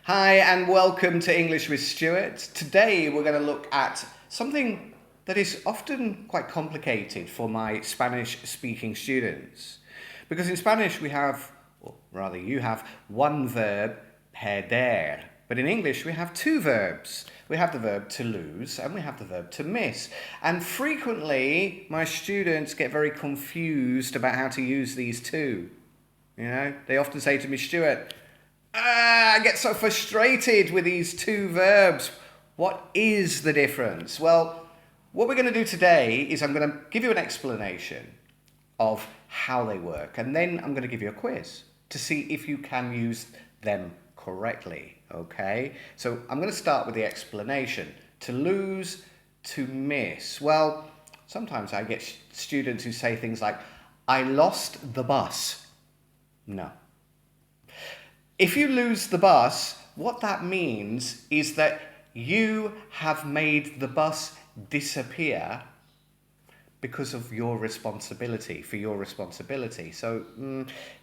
Hi and welcome to English with Stuart. Today we're going to look at something that is often quite complicated for my Spanish speaking students. Because in Spanish we have, or rather you have, one verb, perder. But in English we have two verbs. We have the verb to lose and we have the verb to miss. And frequently my students get very confused about how to use these two. They often say to me, Stuart, I get so frustrated with these two verbs. What is the difference? Well, what we're going to do today is I'm going to give you an explanation of how they work, and then I'm going to give you a quiz to see if you can use them correctly, okay? So I'm going to start with the explanation. To lose, to miss. Well, sometimes I get students who say things like, I lost the bus. No. If you lose the bus, what that means is that you have made the bus disappear because of your responsibility, for your responsibility. So,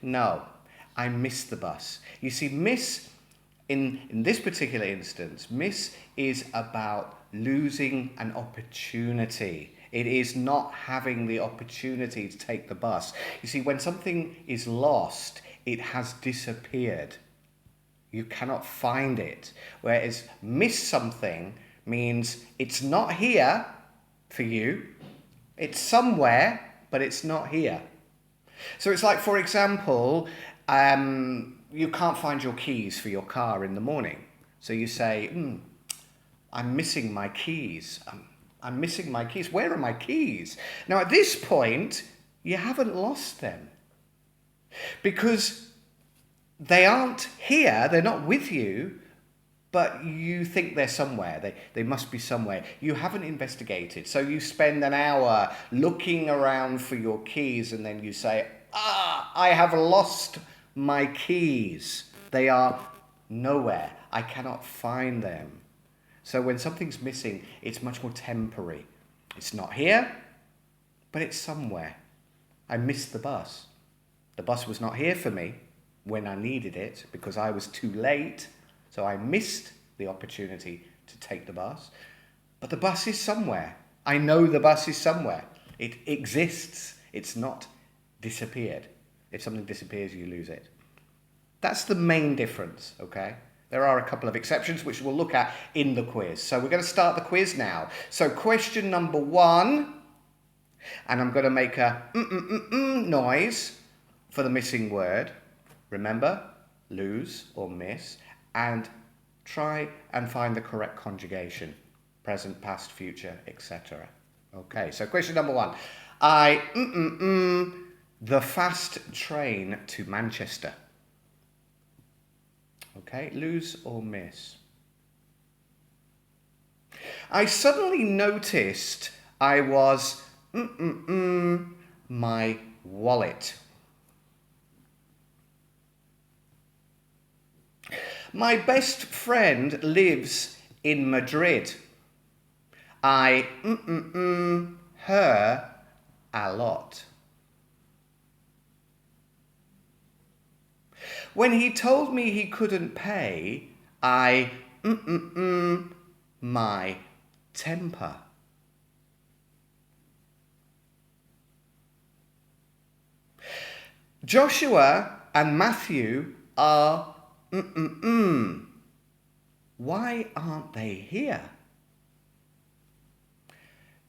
no, I missed the bus. You see, miss, in this particular instance, miss is about losing an opportunity. It is not having the opportunity to take the bus. You see, when something is lost, it has disappeared. You cannot find it. Whereas miss something means it's not here for you. It's somewhere, but it's not here. So it's like, for example, you can't find your keys for your car in the morning. So you say, I'm missing my keys. I'm missing my keys. Where are my keys? Now, at this point, you haven't lost them because they aren't here, they're not with you, but you think they're somewhere. They must be somewhere. You haven't investigated. So you spend an hour looking around for your keys and then you say, I have lost my keys. They are nowhere. I cannot find them. So when something's missing, it's much more temporary. It's not here, but it's somewhere. I missed the bus. The bus was not here for me when I needed it because I was too late. So I missed the opportunity to take the bus. But the bus is somewhere. I know the bus is somewhere. It exists. It's not disappeared. If something disappears, you lose it. That's the main difference, okay? There are a couple of exceptions which we'll look at in the quiz. So we're going to start the quiz now. So question number 1, and I'm going to make a noise for the missing word. Remember, lose or miss, and try and find the correct conjugation. Present, past, future, etc. Okay, so question number 1. I the fast train to Manchester. Okay, lose or miss. I suddenly noticed I was my wallet. My best friend lives in Madrid. I her a lot. When he told me he couldn't pay, I my temper. Joshua and Matthew are Why aren't they here?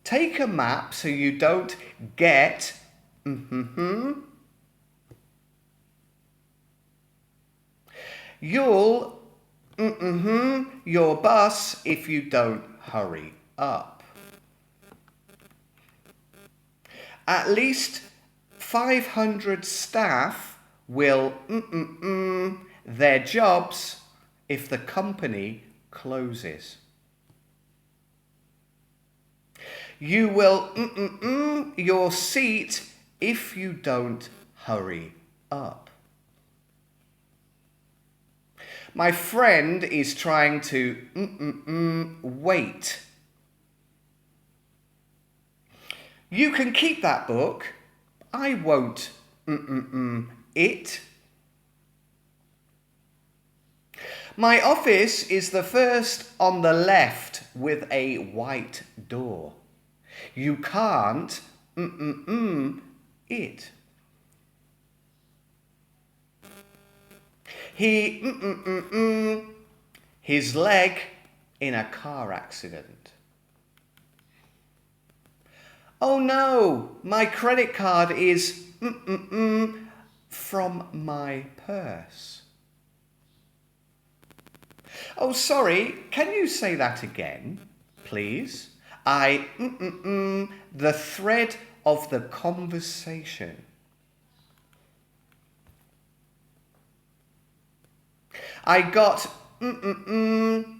Take a map so you don't get You'll your bus if you don't hurry up. At least 500 staff will their jobs if the company closes. You will your seat if you don't hurry up. My friend is trying to wait. You can keep that book. I won't it. My office is the first on the left with a white door. You can't it. He his leg in a car accident. Oh no, my credit card is from my purse. Oh, sorry, can you say that again, please? The thread of the conversation. I got in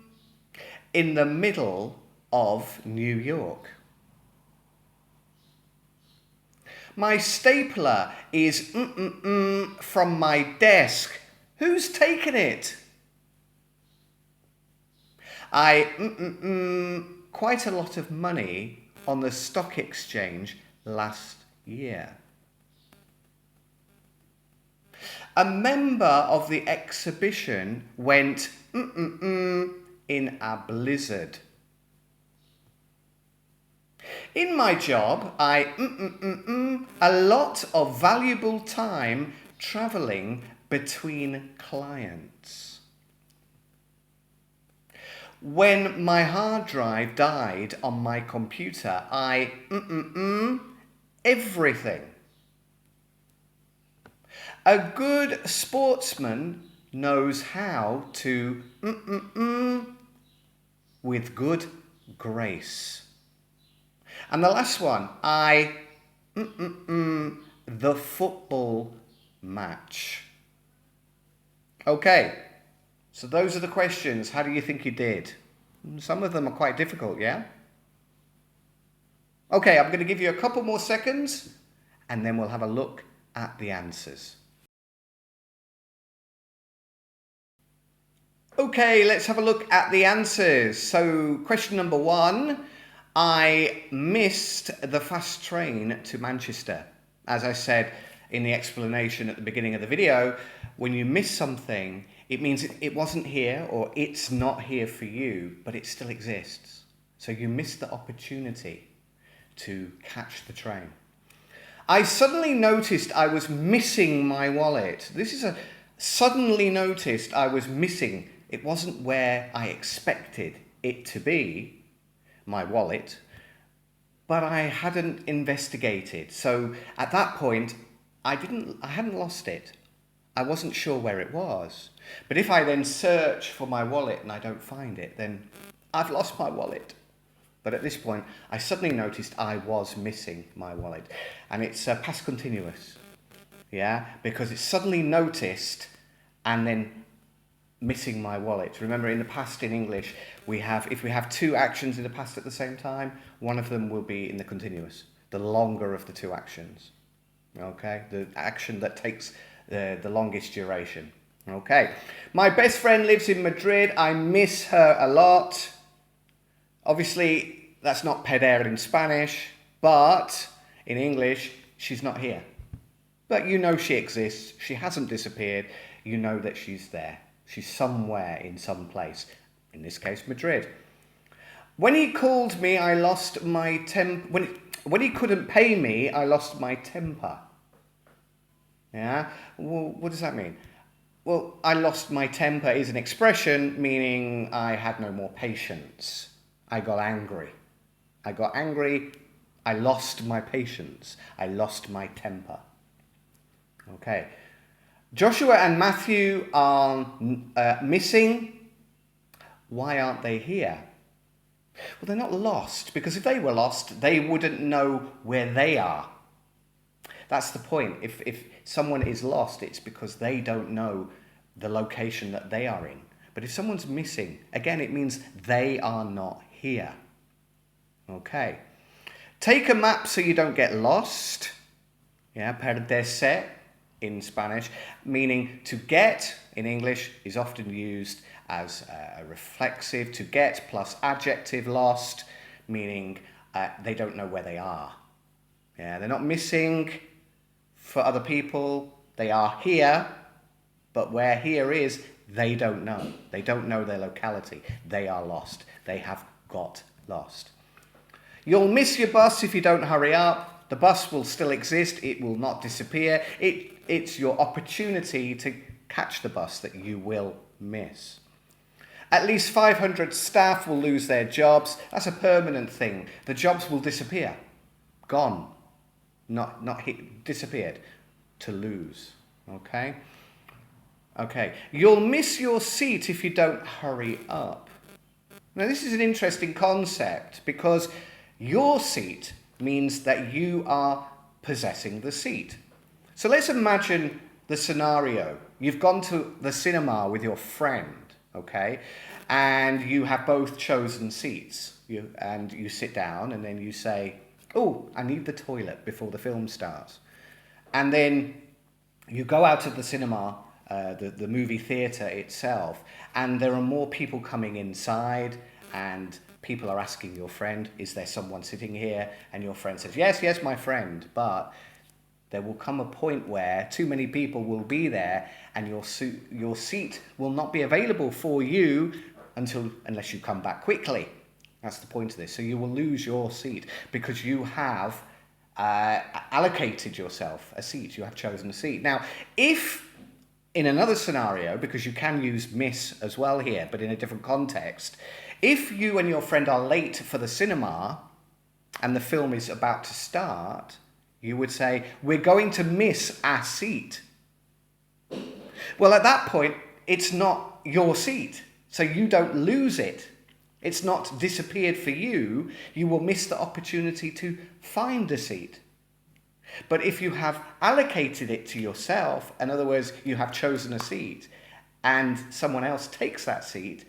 the middle of New York. My stapler is from my desk. Who's taken it? I quite a lot of money on the stock exchange last year. A member of the exhibition went in a blizzard. In my job, I a lot of valuable time traveling between clients. When my hard drive died on my computer, I everything. A good sportsman knows how to with good grace. And the last one, the football match. Okay, so those are the questions. How do you think you did? Some of them are quite difficult, yeah? Okay, I'm going to give you a couple more seconds and then we'll have a look at the answers. Okay, let's have a look at the answers. So, question number 1, I missed the fast train to Manchester. As I said in the explanation at the beginning of the video, when you miss something, it means it wasn't here or it's not here for you, but it still exists. So you missed the opportunity to catch the train. I suddenly noticed I was missing my wallet. This is a suddenly noticed I was missing. It wasn't where I expected it to be, my wallet, but I hadn't investigated. So at that point, I hadn't lost it. I wasn't sure where it was. But if I then search for my wallet and I don't find it, then I've lost my wallet. But at this point, I suddenly noticed I was missing my wallet. And it's past continuous, yeah? Because it's suddenly noticed and then missing my wallet. Remember, in the past in English, if we have two actions in the past at the same time, one of them will be in the continuous, the longer of the two actions. Okay, the action that takes the longest duration. Okay, my best friend lives in Madrid. I miss her a lot. Obviously, that's not pedir in Spanish, but in English, she's not here. But you know she exists. She hasn't disappeared. You know that she's there. She's somewhere in some place, in this case, Madrid. When he called me, I lost my temper. When he couldn't pay me, I lost my temper. Yeah? Well, what does that mean? Well, I lost my temper is an expression meaning I had no more patience. I got angry. I lost my patience. I lost my temper. Okay. Joshua and Matthew are missing. Why aren't they here? Well, they're not lost, because if they were lost, they wouldn't know where they are. That's the point. If someone is lost, it's because they don't know the location that they are in. But if someone's missing, again, it means they are not here. Okay. Take a map so you don't get lost. Yeah, perderse in Spanish, meaning to get in English is often used as a reflexive, to get plus adjective lost, meaning they don't know where they are. Yeah, they're not missing for other people, they are here, but where here is, They don't know. They don't know their locality. They are lost. They have got lost. You'll miss your bus if you don't hurry up. The bus will still exist. It will not disappear. It's your opportunity to catch the bus that you will miss. At least 500 staff will lose their jobs. That's a permanent thing. The jobs will disappear. Gone. Not hit, disappeared. To lose. Okay? Okay. You'll miss your seat if you don't hurry up. Now, this is an interesting concept because your seat means that you are possessing the seat. So let's imagine the scenario. You've gone to the cinema with your friend. Okay, and you have both chosen seats. You sit down and then you say, "Oh, I need the toilet before the film starts," and then you go out of the cinema, the movie theatre itself, and there are more people coming inside, and people are asking your friend, "Is there someone sitting here?" And your friend says, "Yes, my friend," but there will come a point where too many people will be there and your seat will not be available for you unless you come back quickly. That's the point of this. So you will lose your seat because you have allocated yourself a seat. You have chosen a seat. Now, if in another scenario, because you can use miss as well here, but in a different context, if you and your friend are late for the cinema and the film is about to start, you would say, "We're going to miss our seat." Well, at that point, it's not your seat, so you don't lose it. It's not disappeared for you. You will miss the opportunity to find a seat. But if you have allocated it to yourself, in other words, you have chosen a seat, and someone else takes that seat,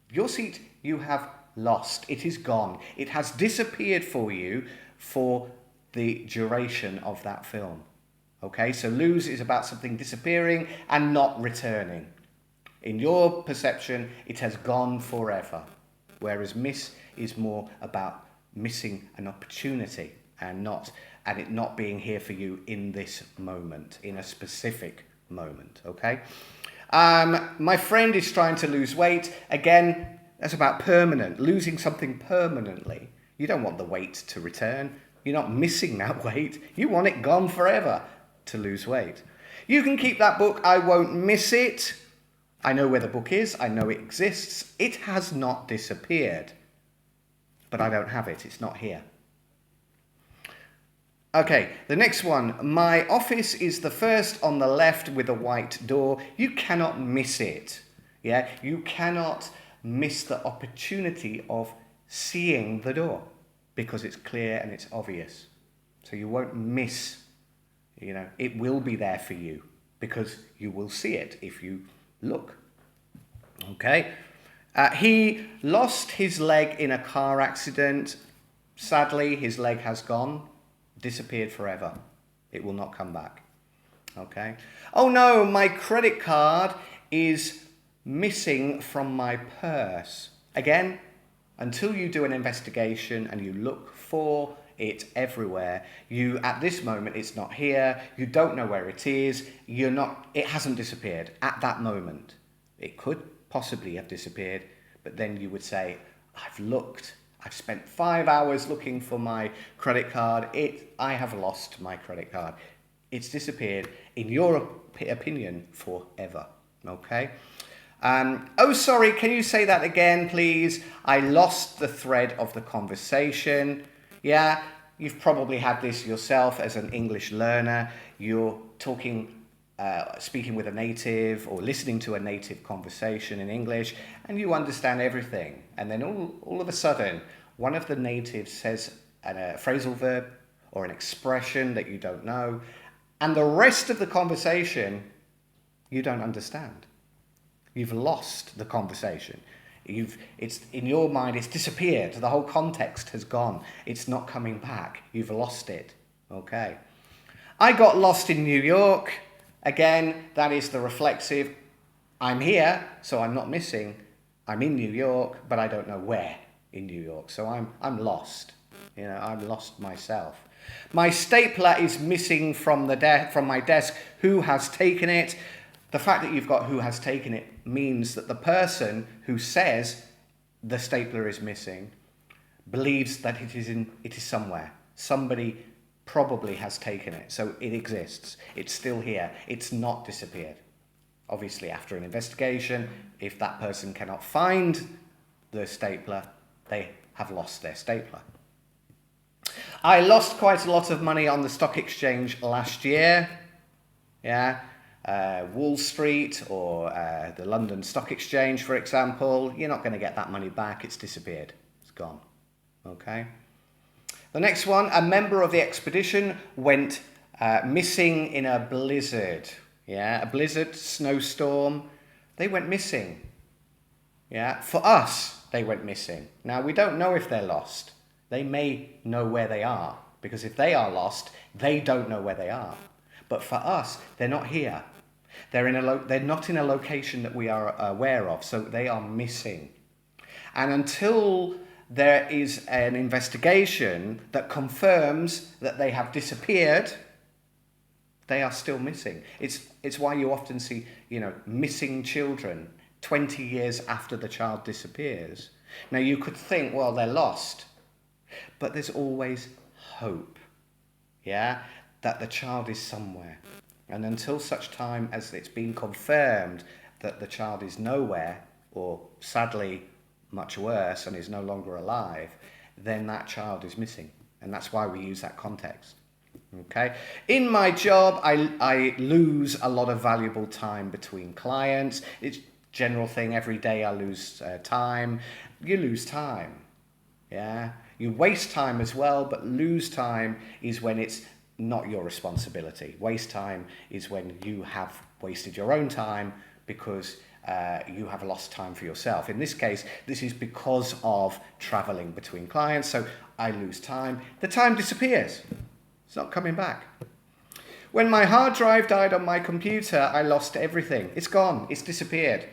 your seat you have lost. It is gone. It has disappeared for you for the duration of that film. Okay, so lose is about something disappearing and not returning. In your perception, it has gone forever, whereas miss is more about missing an opportunity and it not being here for you in this moment, in a specific moment. Okay, my friend is trying to lose weight. Again, that's about permanent, losing something permanently. You don't want the weight to return. You're not missing that weight. You want it gone forever to lose weight. You can keep that book. I won't miss it. I know where the book is. I know it exists. It has not disappeared. But I don't have it. It's not here. Okay, the next one. My office is the first on the left with a white door. You cannot miss it. Yeah, you cannot miss the opportunity of seeing the door, because it's clear and it's obvious. So you won't miss, it will be there for you because you will see it if you look. Okay. He lost his leg in a car accident. Sadly, his leg has gone, disappeared forever. It will not come back. Okay. Oh no, my credit card is missing from my purse. Again, until you do an investigation and you look for it everywhere, at this moment, it's not here. You don't know where it is. It hasn't disappeared at that moment. It could possibly have disappeared, but then you would say, I've looked. I've spent 5 hours looking for my credit card. I have lost my credit card. It's disappeared, in your opinion, forever. Okay? Oh, sorry, can you say that again, please? I lost the thread of the conversation. Yeah, you've probably had this yourself as an English learner. You're speaking with a native or listening to a native conversation in English, and you understand everything. And then all of a sudden, one of the natives says a phrasal verb or an expression that you don't know, and the rest of the conversation you don't understand. You've lost the conversation. It's in your mind, it's disappeared. The whole context has gone. It's not coming back. You've lost it. Okay. I got lost in New York. Again, that is the reflexive. I'm here, so I'm not missing. I'm in New York, but I don't know where in New York. So I'm lost. I'm lost myself. My stapler is missing from my desk. Who has taken it? The fact that you've got who has taken it means that the person who says the stapler is missing believes that it is somewhere. Somebody probably has taken it, so it exists. It's still here. It's not disappeared. Obviously, after an investigation, if that person cannot find the stapler, they have lost their stapler. I lost quite a lot of money on the stock exchange last year. Yeah, Wall Street or the London Stock Exchange, for example, you're not going to get that money back. It's disappeared. It's gone. Okay. The next one, a member of the expedition went missing in a blizzard. Yeah, a blizzard, snowstorm. They went missing. Yeah, for us, they went missing. Now, we don't know if they're lost. They may know where they are, because if they are lost, they don't know where they are. But for us, they're not here. They're not in a location that we are aware of, so they are missing. And until there is an investigation that confirms that they have disappeared, they are still missing. It's why you often see, missing children 20 years after the child disappears. Now, you could think, well, they're lost. But there's always hope, yeah, that the child is somewhere. And until such time as it's been confirmed that the child is nowhere, or sadly much worse and is no longer alive, then that child is missing. And that's why we use that context. Okay. In my job, I lose a lot of valuable time between clients. It's a general thing. Every day I lose time. You lose time. Yeah. You waste time as well, but lose time is when it's not your responsibility. Waste time is when you have wasted your own time because you have lost time for yourself. In this case, this is because of traveling between clients. So I lose time. The time disappears. It's not coming back. When my hard drive died on my computer, I lost everything. It's gone. It's disappeared.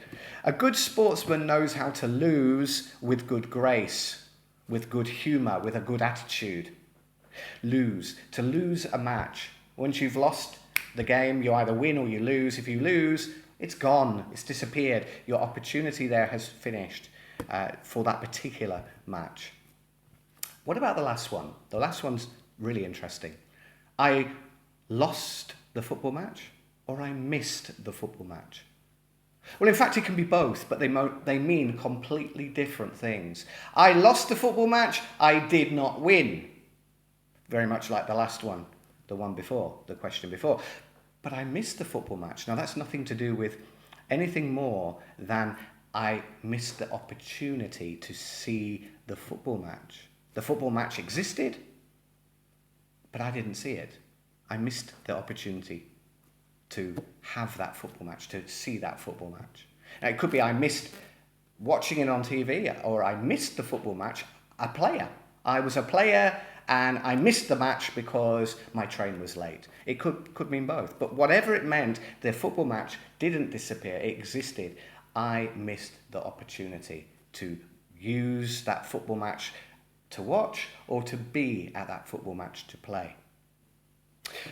A good sportsman knows how to lose with good grace, with good humour, with a good attitude. Lose. To lose a match. Once you've lost the game, you either win or you lose. If you lose, it's gone. It's disappeared. Your opportunity there has finished for that particular match. What about the last one? The last one's really interesting. I lost the football match or I missed the football match. Well, in fact, it can be both, but they mean completely different things. I lost the football match. I did not win. Very much like the last one, the one before, the question before. But I missed the football match. Now, that's nothing to do with anything more than I missed the opportunity to see the football match. The football match existed, but I didn't see it. I missed the opportunity to have that football match, to see that football match. Now, it could be I missed watching it on TV, or I missed the football match, a player. I was a player and I missed the match because my train was late. It could mean both. But whatever it meant, the football match didn't disappear. It existed. I missed the opportunity to use that football match to watch or to be at that football match to play.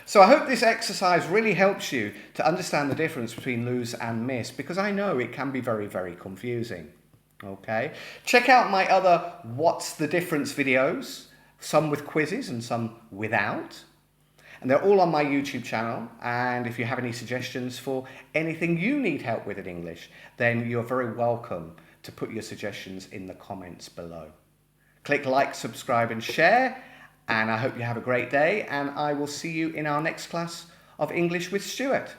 So I hope this exercise really helps you to understand the difference between lose and miss, because I know it can be very, very confusing. Okay? Check out my other What's the Difference videos, some with quizzes and some without. And they're all on my YouTube channel. And if you have any suggestions for anything you need help with in English, then you're very welcome to put your suggestions in the comments below. Click like, subscribe and share. And I hope you have a great day. And I will see you in our next class of English with Stuart.